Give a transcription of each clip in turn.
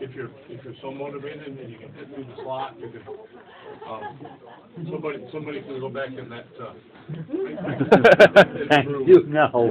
If you're so motivated and you can fit through the slot, you can. Somebody can go back in that. You know.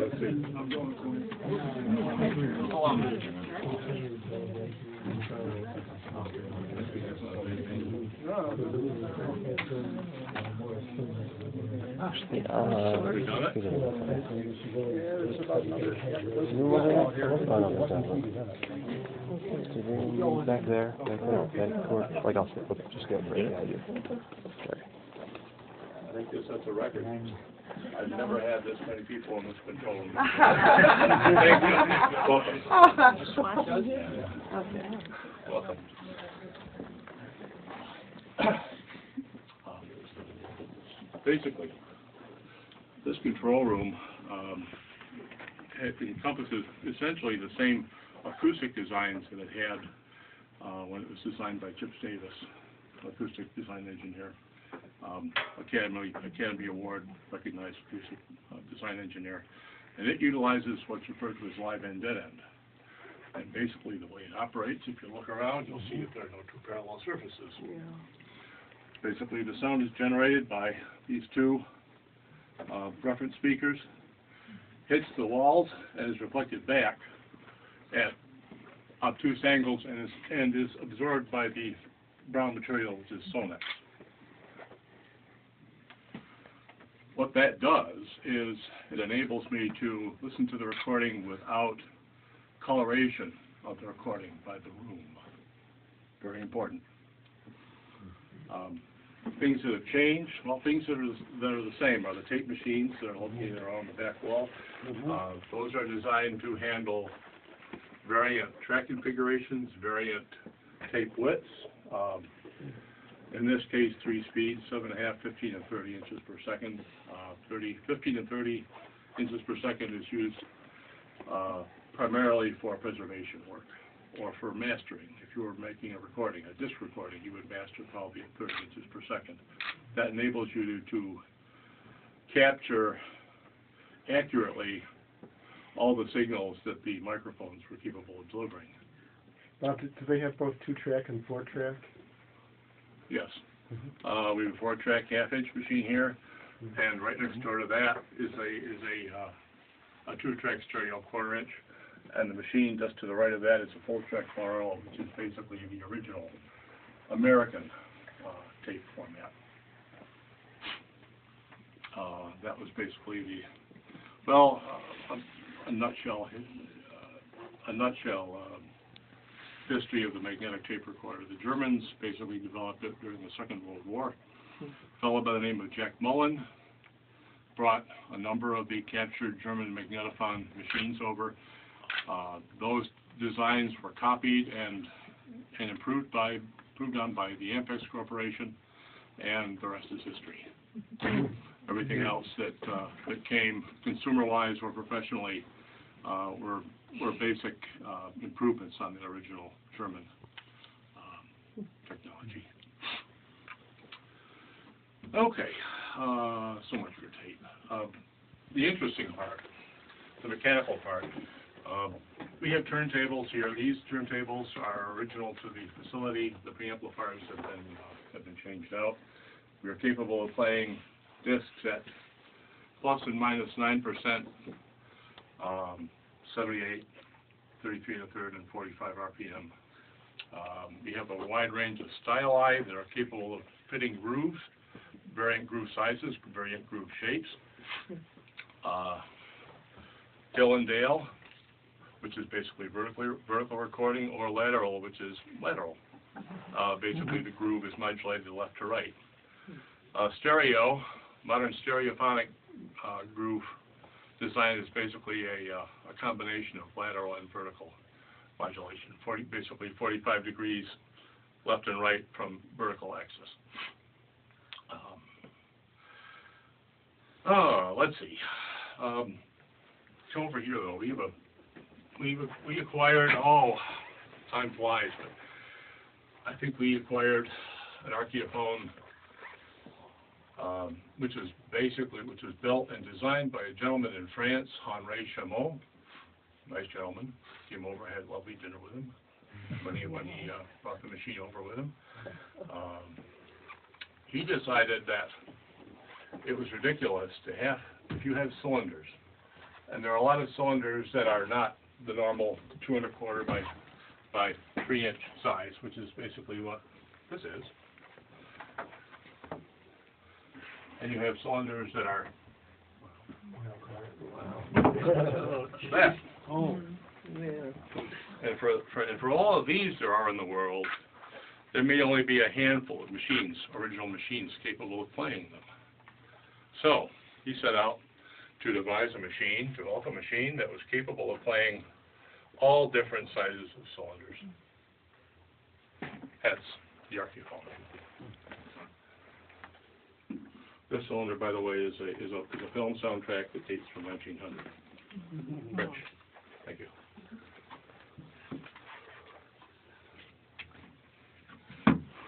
Back there, okay, like I'll just get right behind you. Sorry. I think this sets a record. I've never had this many people in this control room. Welcome. Welcome. Basically, this control room encompasses essentially the same acoustic designs that it had when it was designed by Chip Davis, acoustic design engineer, Academy Award recognized acoustic design engineer, and it utilizes what's referred to as live end dead end. And basically, the way it operates, if you look around, you'll see that there are no two parallel surfaces. Yeah. Basically, the sound is generated by these two reference speakers, hits the walls, and is reflected back at obtuse angles and is absorbed by the brown material, which is Sonex. What that does is it enables me to listen to the recording without coloration of the recording by the room. Very important. Things that have changed, well, things that are the same are the tape machines that are located around the back wall. Those are designed to handle variant track configurations, variant tape widths. In this case, 3 speeds, 7.5, 15, and 30 inches per second. 15 and 30 inches per second is used primarily for preservation work or for mastering. If you were making a recording, a disc recording, you would master probably at 30 inches per second. That enables you to capture accurately all the signals that the microphones were capable of delivering. Do they have both 2-track and 4-track? Yes. We have a 4-track half-inch machine here, and right next door to that is a 2-track stereo 1/4 inch, and the machine just to the right of that is a full-track RL, which is basically the original American tape format. That was basically the, well, a nutshell history of the magnetic tape recorder. The Germans basically developed it during the Second World War. A fellow by the name of Jack Mullen brought a number of the captured German magnetophone machines over. Those designs were copied and improved on by the Ampex Corporation, and the rest is history. Everything else that came consumer-wise or professionally were basic improvements on the original German technology. Okay, so much for tape. The interesting part, the mechanical part, we have turntables here. These turntables are original to the facility. The preamplifiers have been changed out. We are capable of playing discs at plus and minus 9%, 78, 33 1/3, and 45 RPM. We have a wide range of styli that are capable of fitting grooves, variant groove sizes, variant groove shapes. Hill and Dale, which is basically vertical recording, or lateral, which is lateral. Basically, the groove is modulated left to right. Stereo, modern stereophonic groove design is basically a combination of lateral and vertical modulation. Basically 45 degrees left and right from vertical axis. Let's see. Come over here though. We acquired, time flies, but I think we acquired an Archaeophone which was built and designed by a gentleman in France, Henri Chameau. nice gentleman, came over, I had a lovely dinner with him when he brought the machine over with him. He decided that it was ridiculous to have, if you have cylinders, and there are a lot of cylinders that are not the normal 2 1/4 by 3 inch size, which is basically what this is. And you have cylinders that are that. Oh. And for all of these there are in the world, there may only be a handful of machines, original machines, capable of playing them. So he set out to devise a machine, develop a machine that was capable of playing all different sizes of cylinders. Hence the Archiphone. This cylinder, by the way, is a film soundtrack that dates from 1900. Rich, thank you.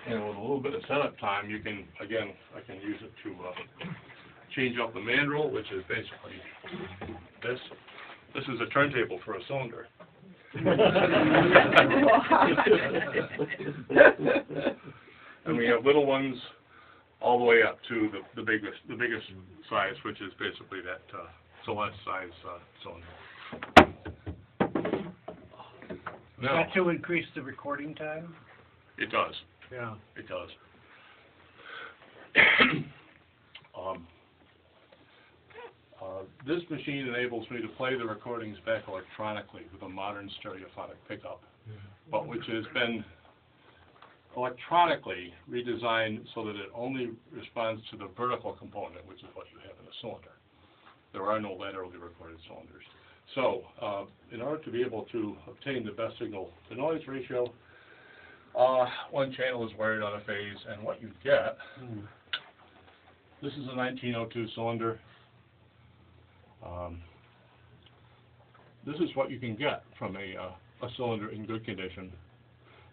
And with a little bit of setup time, you can, again, I can use it to change up the mandrel, which is basically this. This is a turntable for a cylinder. And we have little ones all the way up to the biggest size, which is basically that Celeste size cylinder. Now, That to increase the recording time? it does. Yeah. It does. This machine enables me to play the recordings back electronically with a modern stereophonic pickup, but which has been electronically redesigned so that it only responds to the vertical component, which is what you have in a cylinder. There are no laterally recorded cylinders. So, in order to be able to obtain the best signal-to-noise ratio, one channel is wired on a phase, and what you get, this is a 1902 cylinder. This is what you can get from a cylinder in good condition,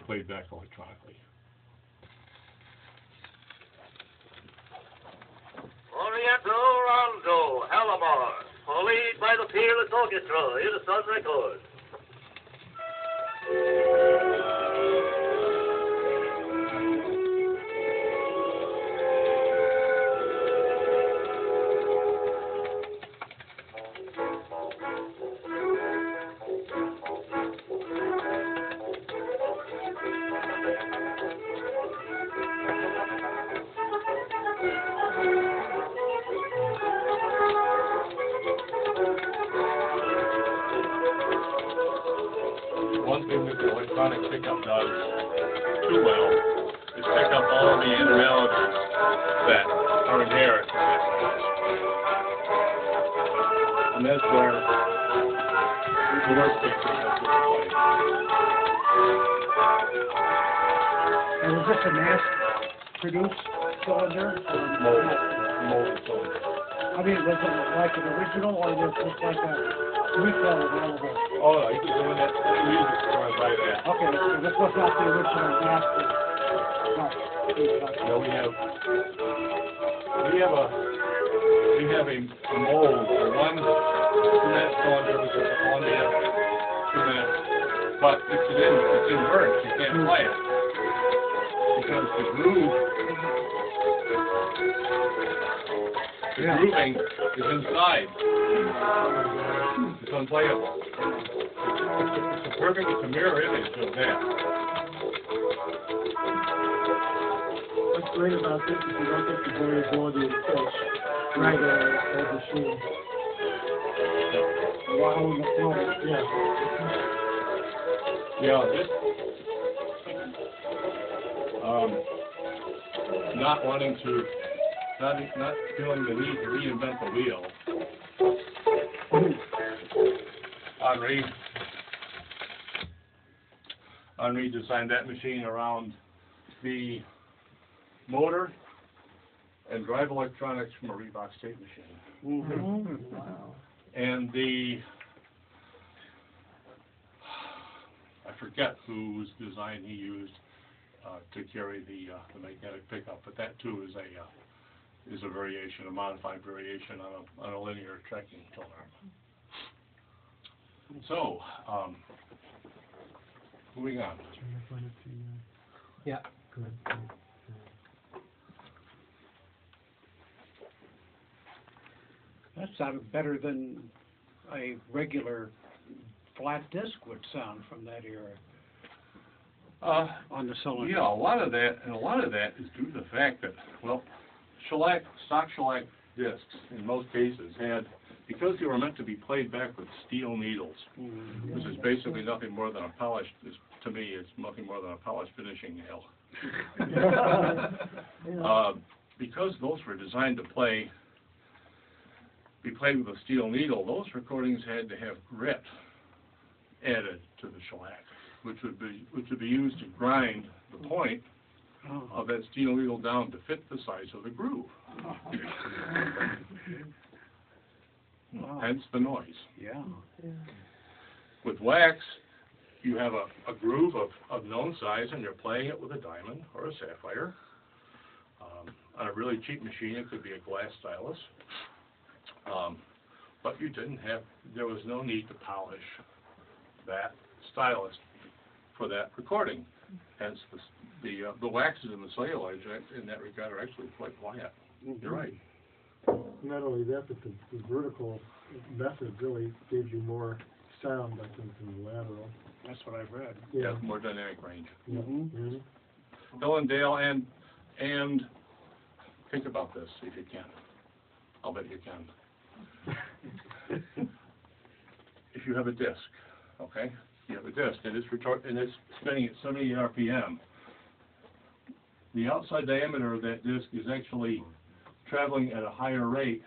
played back electronically. Oriental Rondo, Halamar, followed by the Fearless Orchestra in the Sun Record. One thing that the electronic pickup does too well is pick up all the anomalies that are inherent in that noise. And that's where the work picture comes into play. And was this a mass-produced cylinder? Molded cylinder. I mean, was it like an original, or was it like a recall available? Oh, no, you can go in that music store and buy that. Okay, so this was not the original mass. No, we have a mold for one 2-minute cylinder with a Columbia 2 minutes, but it's inverted. You can't play it because the grooving is inside. It's unplayable. It's a mirror image of that. What's great about this is you don't get the variability in pitch right at the machine. Wow, the floor. Yeah. Yeah, this, not feeling the need to reinvent the wheel. Henri designed that machine around the motor and drive electronics from a Reebok tape machine. Wow. And I forget whose design he used to carry the magnetic pickup, but that too is a variation, a modified variation on a linear tracking tone arm. So, moving on. Yeah. That sounded better than a regular flat disc would sound from that era on the cylinder. Yeah, a lot of that is due to the fact that, well, stock shellac discs in most cases had, because they were meant to be played back with steel needles, which is basically nothing more than a polished, to me, it's nothing more than a polished finishing nail. Because those were designed to be played with a steel needle, those recordings had to have grit added to the shellac, which would be used to grind the point of that steel needle down to fit the size of the groove. Hence the noise. Yeah. With wax, you have a groove of known size, and you're playing it with a diamond or a sapphire. On a really cheap machine, it could be a glass stylus. But there was no need to polish that stylus for that recording. Hence, the waxes in the celluloid in that regard are actually quite quiet. You're right. Not only that, but the vertical method really gave you more sound, I think, than the lateral. That's what I've read. Yeah, more dynamic range. Mhm. Hill and Dale, and think about this if you can. I'll bet you can. If you have a disc, okay? You have a disc and it's spinning at 70 RPM. The outside diameter of that disc is actually traveling at a higher rate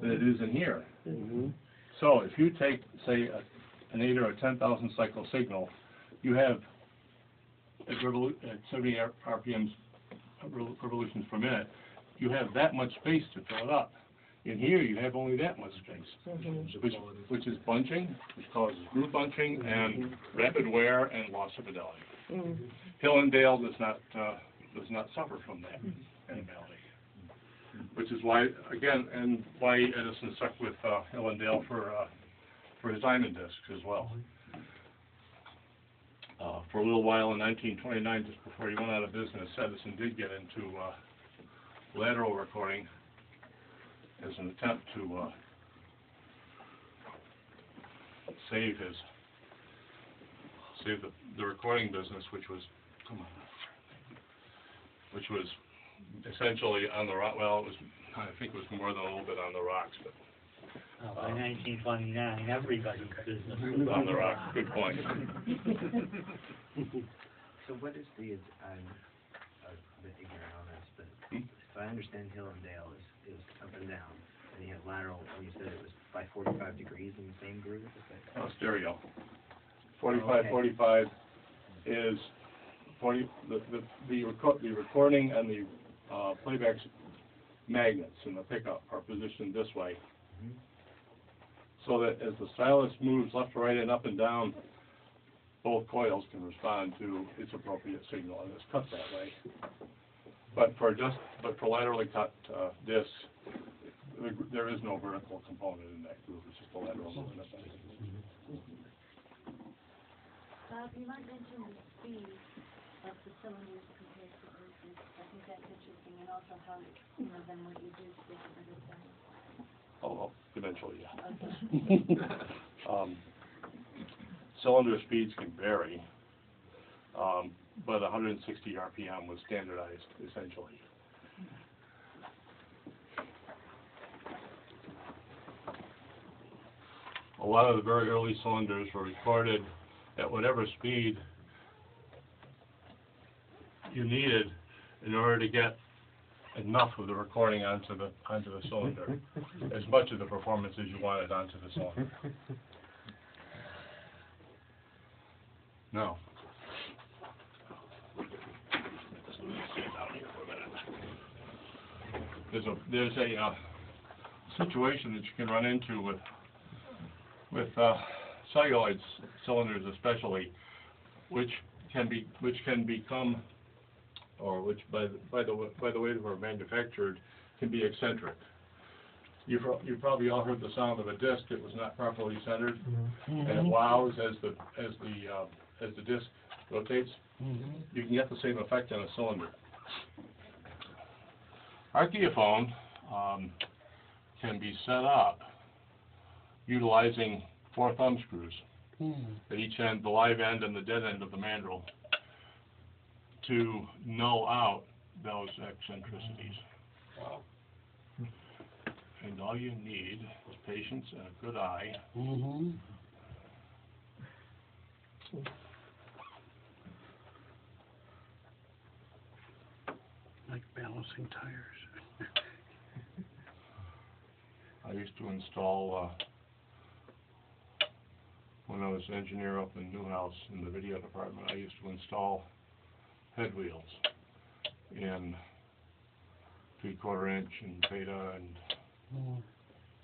than it is in here. So if you take, say, an 8 or a 10,000 cycle signal, you have at 70 RPMs revolutions per minute, you have that much space to fill it up. In here, you have only that much space, which is bunching, which causes groove bunching and rapid wear and loss of fidelity. Hill and Dale does not suffer from that animality, which is why, again, and why Edison stuck with Hill and Dale for his diamond discs as well. For a little while in 1929, just before he went out of business, Edison did get into lateral recording as an attempt to save the recording business, which was essentially on the rock. Well, I think it was more than a little bit on the rocks, but by 1929, everybody's business was on the rocks. Good point. So what is the, I'm a bit ignorant on this, but if I understand Hill and Dale is up and down, and you have lateral, and you said it was by 45 degrees in the same groove? Stereo. 45 is the recording and the playback magnets in the pickup are positioned this way, so that as the stylus moves left to right and up and down, both coils can respond to its appropriate signal, and it's cut that way. But for laterally cut discs, there is no vertical component in that groove. It's just a lateral movement. You might mention the speed of the cylinders compared to the, I think that's interesting, and also how some of them would reduce different things. Oh, eventually, yeah. Okay. Cylinder speeds can vary, but 160 RPM was standardized, essentially. A lot of the very early cylinders were recorded at whatever speed you needed in order to get enough of the recording onto the cylinder, as much of the performance as you wanted onto the cylinder. Now, there's a situation that you can run into with celluloid cylinders, especially, which can become, or which by the way they were manufactured, can be eccentric. You've probably all heard the sound of a disc that was not properly centered, and it wows as the disc rotates. You can get the same effect on a cylinder. Archaeophone can be set up utilizing 4 thumb screws at each end, the live end and the dead end of the mandrel, to null out those eccentricities. And all you need is patience and a good eye. Like balancing tires. I used to install, when I was engineer up in Newhouse in the video department, I used to install head wheels in 3/4 inch and beta and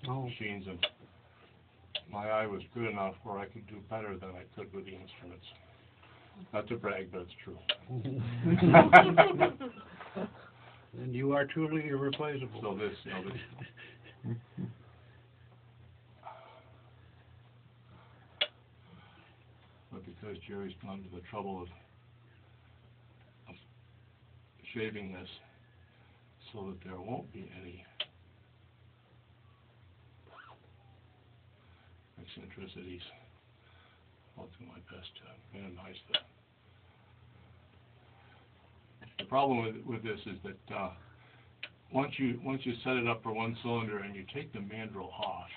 machines, and my eye was good enough where I could do better than I could with the instruments. Not to brag, but it's true. And you are truly irreplaceable. So this, but because Jerry's gone to the trouble of shaving this so that there won't be any eccentricities, I'll do my best to minimize them. The problem with this is that once you set it up for one cylinder and you take the mandrel off,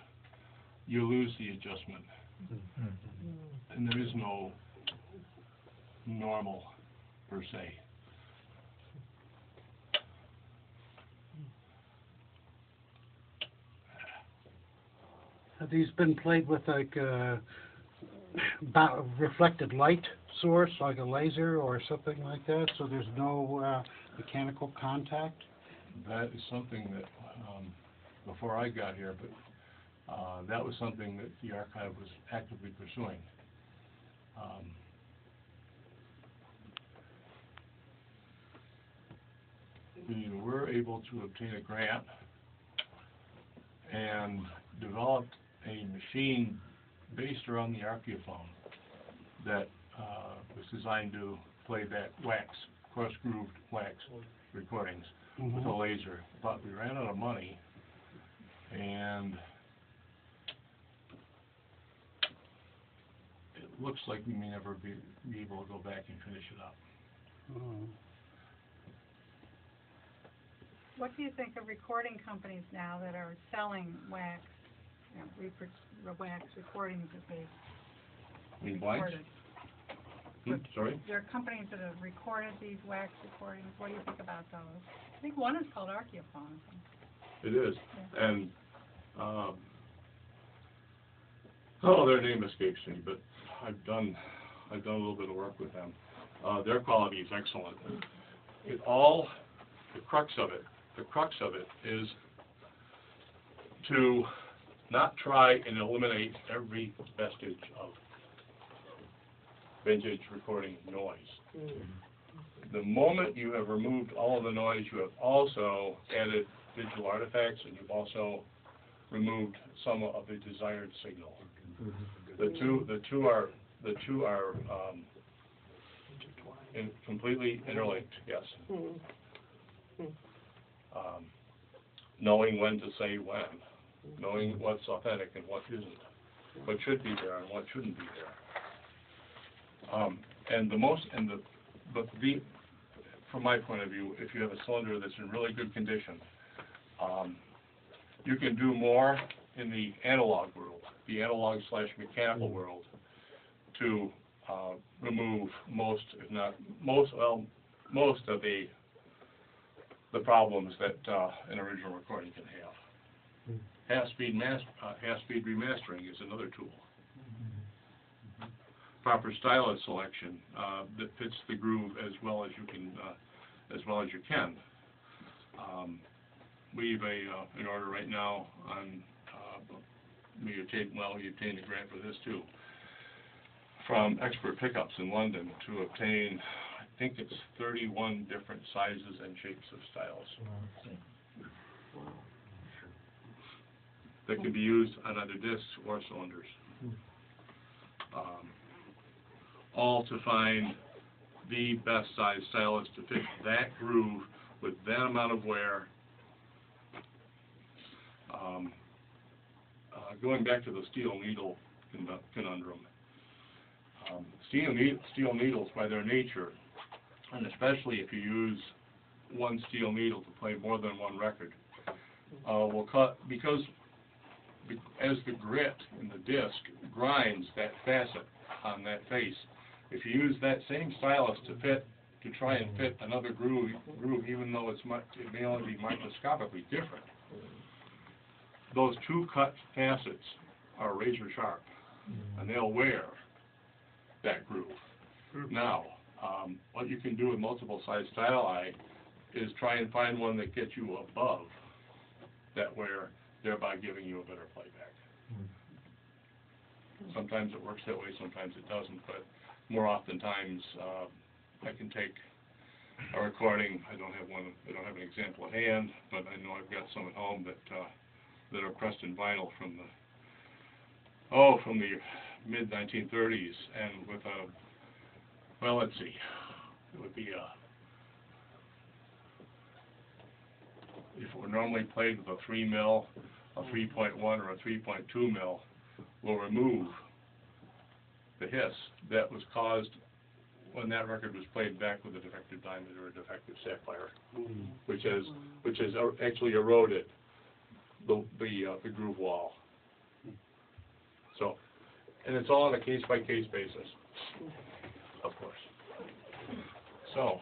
you lose the adjustment, and there is no normal per se. Have these been played with like reflected light source, like a laser or something like that, so there's no mechanical contact? That is something that, before I got here, but that was something that the archive was actively pursuing. We were able to obtain a grant and developed a machine based around the archaeophone that was designed to play back wax, cross-grooved wax recordings with a laser. But we ran out of money, and it looks like we may never be able to go back and finish it up. What do you think of recording companies now that are selling wax, wax recordings that they Blanks? recorded? Sorry? There are companies that have recorded these wax recordings. What do you think about those? I think one is called Archaeophone. It is. Yeah. And, their name escapes me, but I've done a little bit of work with them. Their quality is excellent. The crux of it is to not try and eliminate every vestige of vintage recording noise. The moment you have removed all of the noise, you have also added digital artifacts, and you've also removed some of the desired signal. The two are completely interlinked. Yes. Knowing when to say when, knowing what's authentic and what isn't, what should be there and what shouldn't be there. From my point of view, if you have a cylinder that's in really good condition, you can do more in the analog world, the analog/mechanical world, to remove most of the problems that an original recording can have. Half-speed remastering is another tool. Proper stylus selection that fits the groove as well as you can. We have an order right now on we obtained a grant for this too, from Expert Pickups in London to obtain, I think it's 31 different sizes and shapes of stylus. that can be used on either discs or cylinders. All to find the best size stylus to fit that groove with that amount of wear. Going back to the steel needle conundrum. Steel needles, by their nature, and especially if you use one steel needle to play more than one record, will cut, because as the grit in the disc grinds that facet on that face, if you use that same stylus to try and fit another groove, even though it may only be microscopically different, those two cut facets are razor sharp, and they'll wear that groove. Now, what you can do with multiple size styli is try and find one that gets you above that wear, thereby giving you a better playback. Sometimes it works that way, sometimes it doesn't, but more oftentimes I can take a recording. I don't have an example at hand, but I know I've got some at home that are pressed in vinyl from the mid-1930s, and with well, let's see, it would be if it were normally played with a 3 mil, a 3.1, or a 3.2 mil, will remove the hiss that was caused when that record was played back with a defective diamond or a defective sapphire, which has actually eroded the groove wall. So, and it's all on a case-by-case basis, of course. So,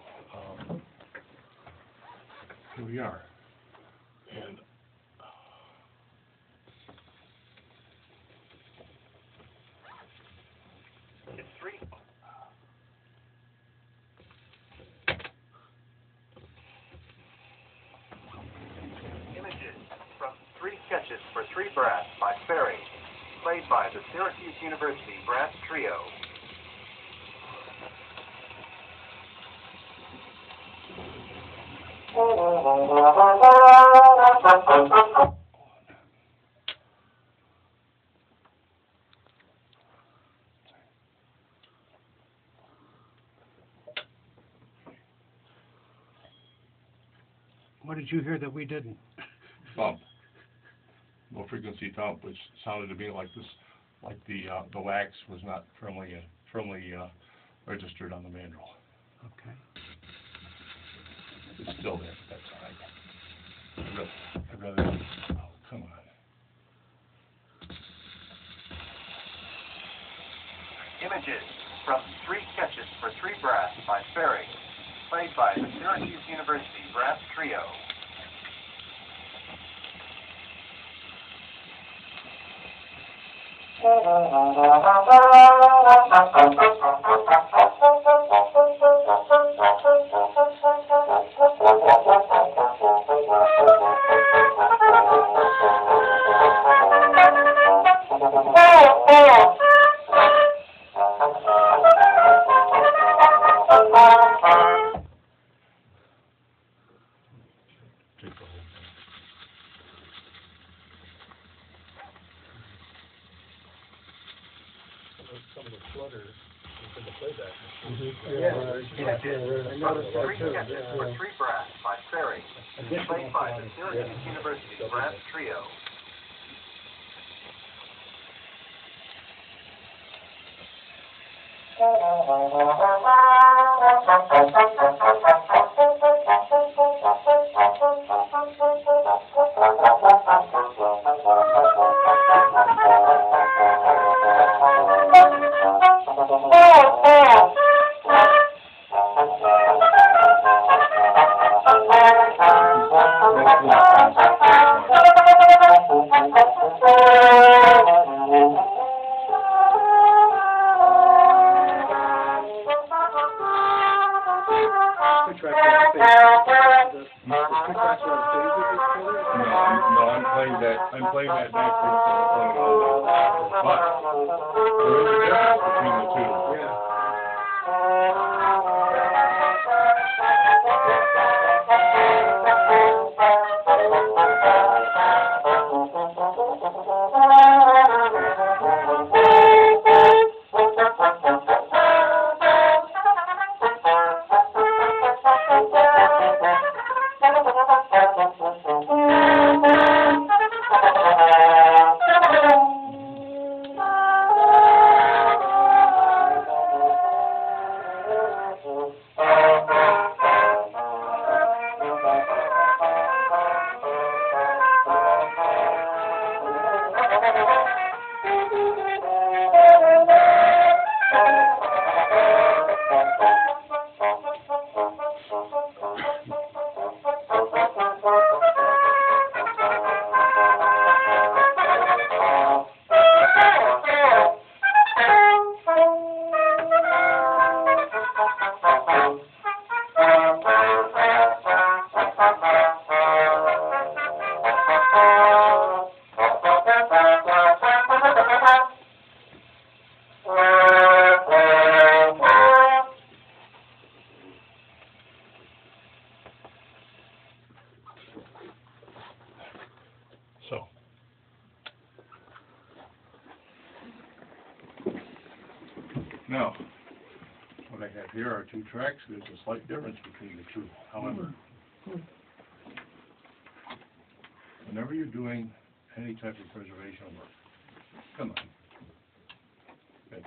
here we are. And It's three. Images from Three Sketches for Three Brass by Ferry, played by the Syracuse University Brass Trio. What did you hear that we didn't? thump, low frequency thump, which sounded to me like this, like the wax was not firmly registered on the mandrel. Okay. It's still there, but that's all right. I'd rather, oh, come on. Images from Three Sketches for Three Brass by Ferry, played by the Syracuse University Brass Trio. Some of the flutter in the playback. Images from Three Sketches for Three Brass by Ferry, played by the Syracuse University Brass Trio. I'm playing that backwards and playing all that. But there is a difference between the two. Now, what I have here are two tracks. There's a slight difference between the two. However, whenever you're doing any type of preservation work, come on. Okay.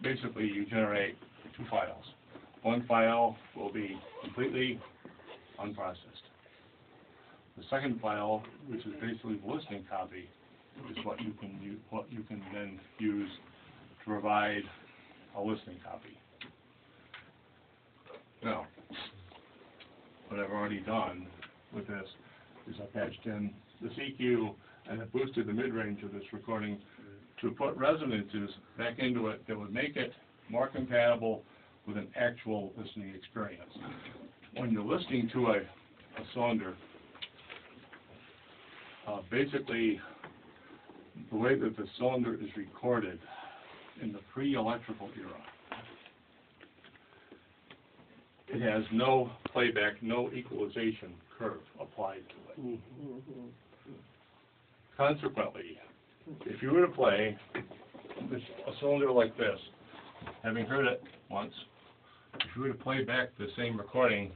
Basically, you generate two files. One file will be completely unprocessed. The second file, which is basically the listening copy, is what you can then use to provide a listening copy. Now, what I've already done with this is I patched in the CQ and I boosted the mid-range of this recording to put resonances back into it that would make it more compatible with an actual listening experience. When you're listening to a cylinder, basically the way that the cylinder is recorded in the pre-electrical era, it has no playback, no equalization curve applied to it. Consequently, if you were to play a cylinder like this, having heard it once, if you were to play back the same recording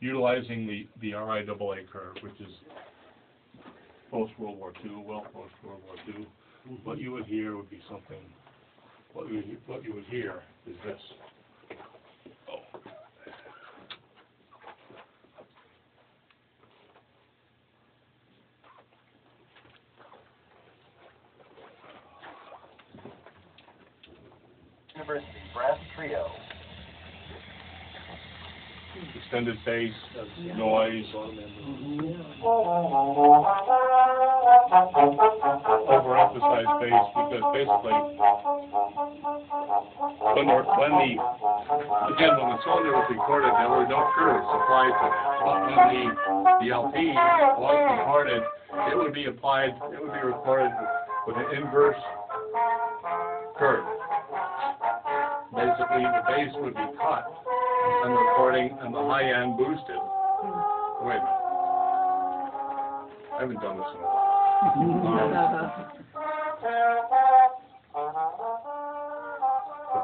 utilizing the RIAA curve, which is post-World War II, well post-World War II, what you would hear would be something, what you would hear is this. Oh. University Brass Trio. Extended bass, noise, overemphasized bass, because basically when the cylinder was recorded, there were no curves applied to that. But when the LP was recorded, it would be recorded with an inverse curve. Basically, the bass would be cut and the recording and the high end boosted. Wait a minute. I haven't done this in a while.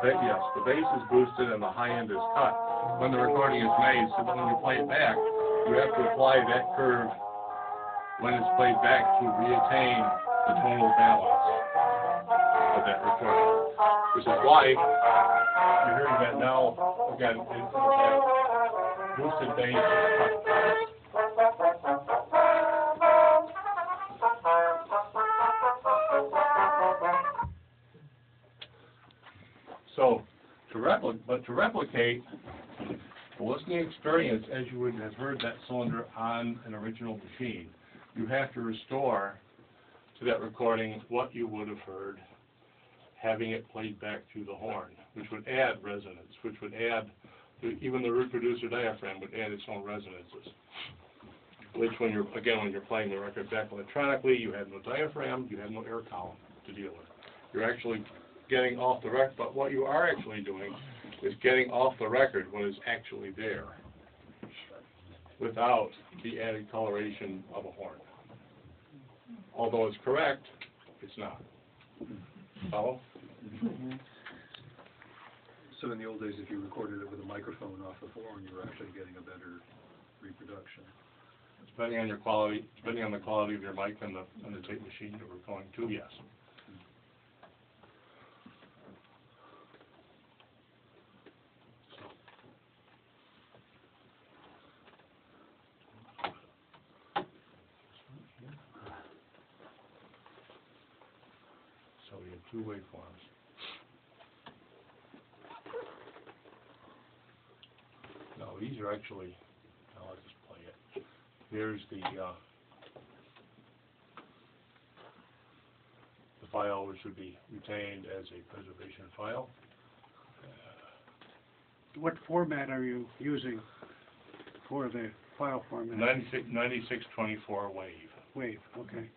Yes, the bass is boosted and the high end is cut when the recording is made, so that when you play it back, you have to apply that curve when it's played back to reattain the tonal balance of that recording. Which is why you're hearing that now, again, it's that boosted bass cut. So, to replicate the listening experience as you would have heard that cylinder on an original machine, you have to restore to that recording what you would have heard having it played back through the horn, which would add resonance, which would add, even the reproducer diaphragm would add its own resonances. Which when you're playing the record back electronically, you have no diaphragm, you have no air column to deal with. You're actually getting off the record, but what you are actually doing is getting off the record what is actually there, without the added coloration of a horn. Although it's correct, it's not. Follow? So in the old days, if you recorded it with a microphone off the horn, you were actually getting a better reproduction. Depending on your quality, depending on the quality of your mic and the tape machine you were going to, yes. So we have two waveforms. No, these are actually, now I'll just play it. Here's the file which would be retained as a preservation file. What format are you using for the file format? 9624 wave. Wave, okay.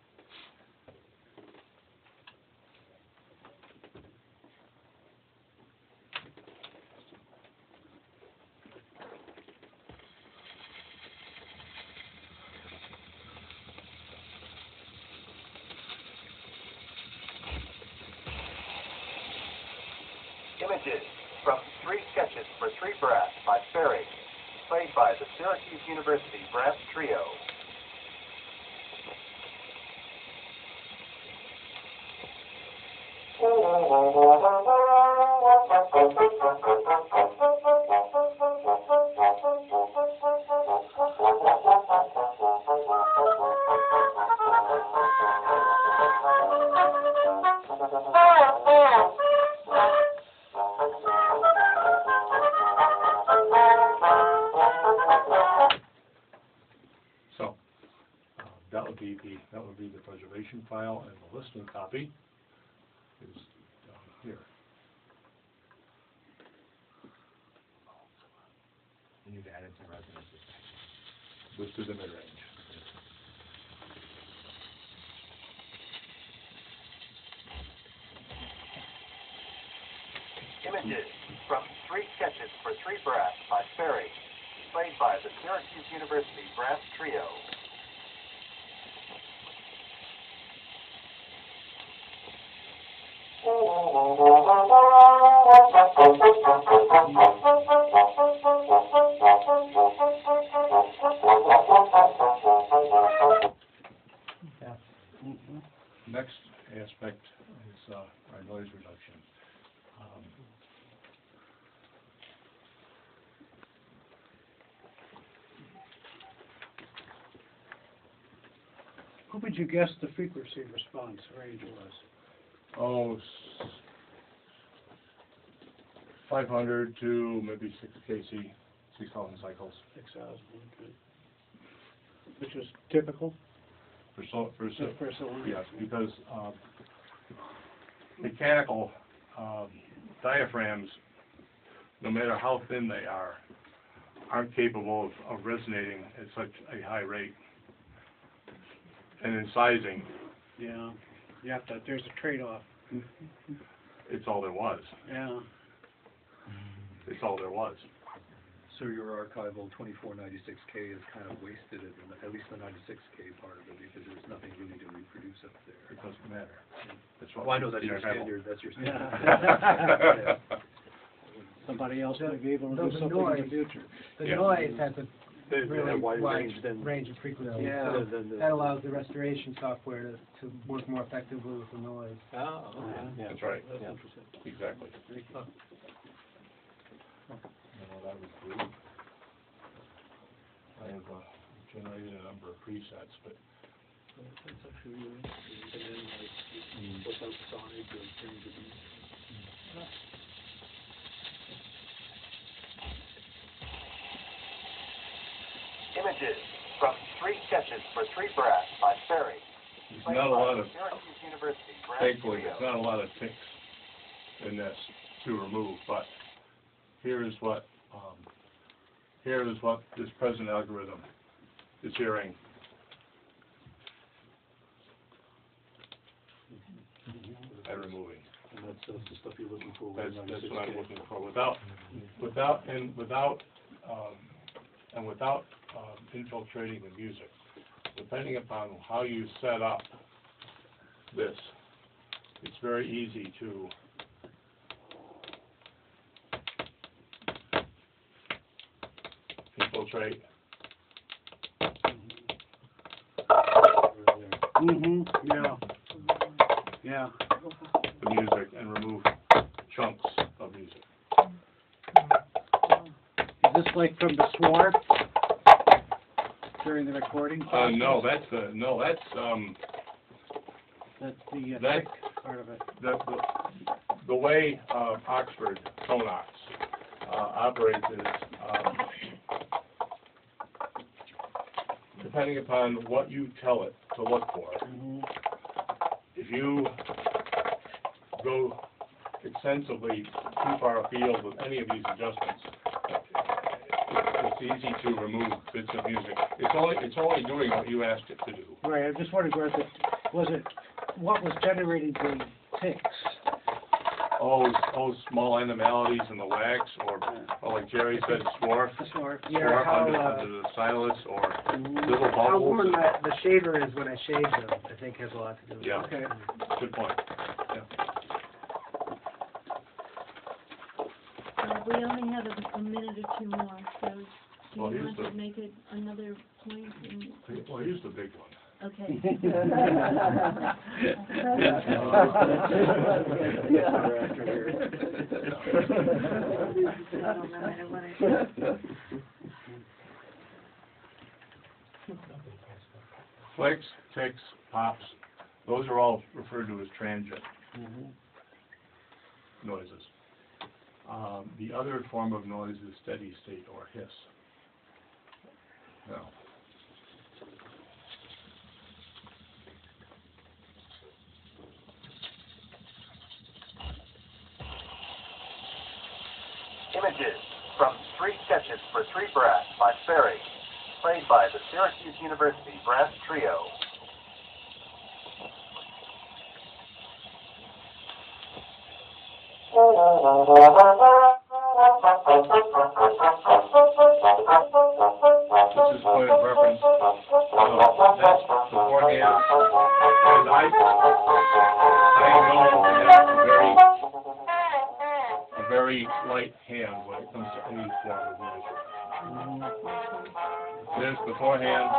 Images from 3 Sketches for 3 Brass by Ferry, played by the Syracuse University Brass Trio. So, that would be the preservation file, and the listing copy is down here. And you've added some residences. This is the mid-range. Images from 3 Sketches for 3 Brass by Ferry, played by the Syracuse University Brass Trio. Next aspect is our noise reduction. What would you guess the frequency response range was? Oh, 500 to maybe 6 kc, 6,000 cycles. 6,000, okay. Which is typical For someone? yes, because mechanical diaphragms, no matter how thin they are, aren't capable of resonating at such a high rate. And in sizing, Yeah, you have to, there's a trade-off. it's all there was. Yeah. It's all there was. So your archival 2496K is kind of wasted, at least the 96K part of it, because there's nothing really to reproduce up there. It doesn't matter. That's what Well, I know that's the your archival- standard, that's your Yeah. standard. Somebody else might be able to The do something in the noise. future. The Yeah. noise has a They have really wide wide range then. range of frequency. Yeah. So Than the- that allows the restoration software to work more effectively with the noise. Oh, okay. Yeah. That's right. That's Yeah. interesting. Exactly. That was good. I have generated a number of presets, but That's actually really interesting. And then like, what's outside the range of these? Images from 3 Sketches for 3 Brass by Ferry, there's played not a by lot the of, Syracuse University Brass thankfully, Trio. there's not a lot of ticks in this to remove, but here is what this present algorithm is hearing. And removing. And that's the stuff you're looking for. with That's what 96K. I'm looking for. Without infiltrating the music, depending upon how you set up this, it's very easy to infiltrate Yeah. Yeah. the music and remove chunks of music. Is this like from the swar during the recording? No, that's That's the that- thick part of it. the way Oxford Tonox operates is depending upon what you tell it to look for. If you go extensively too far afield with any of these adjustments, it's easy to remove bits of music. It's only doing what you asked it to do. Right, I'm just wondering where what was generating the ticks? Oh, small animalities in the wax, or like Jerry said, swarf. The swar. Yeah, Swarf how, under the stylus, or little How warm bubbles. the shaver is when I shave them, I think has a lot to do with it. Yeah. Okay. Good point. Yeah. Bob, we only have a minute or two more, so do Well, you here's want to the- make it another point? Well, here's the big one. Okay. Clicks, ticks, pops, those are all referred to as transient noises. The other form of noise is steady state or hiss. Now, Images from 3 Sketches for 3 Brass by Ferry, played by the Syracuse University Brass Trio. this is point of reference. That's beforehand. And I know that's a very light hand when it comes to any form of music. This beforehand.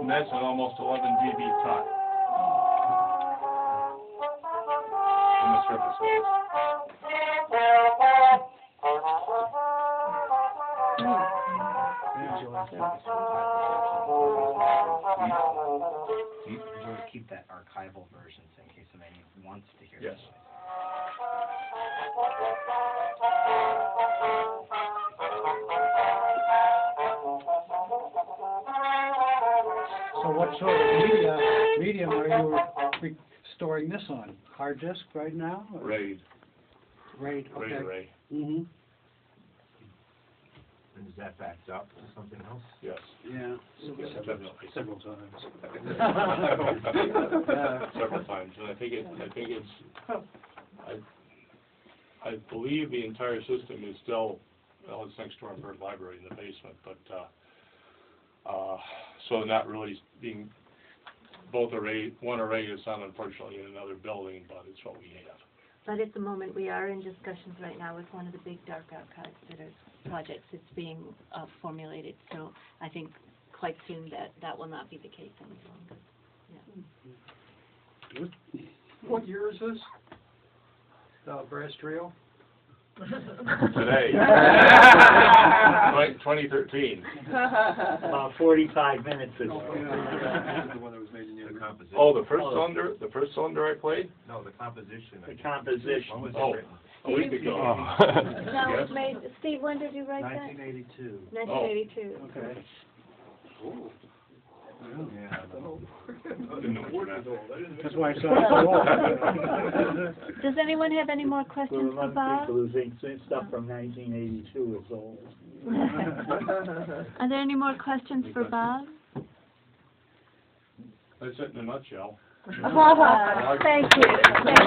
And that's an almost 11 dB top on the surface of this. You sort of keep that archival version in case somebody wants to hear Yes. it. So what sort of medium are you storing this on? Hard disk right now? or- RAID. RAID, okay. RAID. Mm-hmm, And is that backed up to something else? Yes. yeah. Several times. Several times, and I think it's, I believe the entire system is still, well, it's next to our bird library in the basement, but, so not really being, one array is not unfortunately in another building, but it's what we have. But at the moment, we are in discussions right now with one of the big dark archives that are projects that's being formulated. So I think quite soon that will not be the case any longer. Yeah. What year is this? Brass Trio? Today. 2013. About 45 minutes ago. The one that was made in the composition. Oh, the first cylinder I played? No, the composition. The composition. When was Oh, it written? a week ago. No, Yes. it's made, Steve, when did you write that? 1982. 1982. Okay. Yeah. Didn't know what you meant. That's why I said it's old. Does anyone have any more For a questions lot for of Bob? people who think stuff from 1982 is old. Are there any more questions for Bob? That's it in a nutshell. Thank you. Thank you.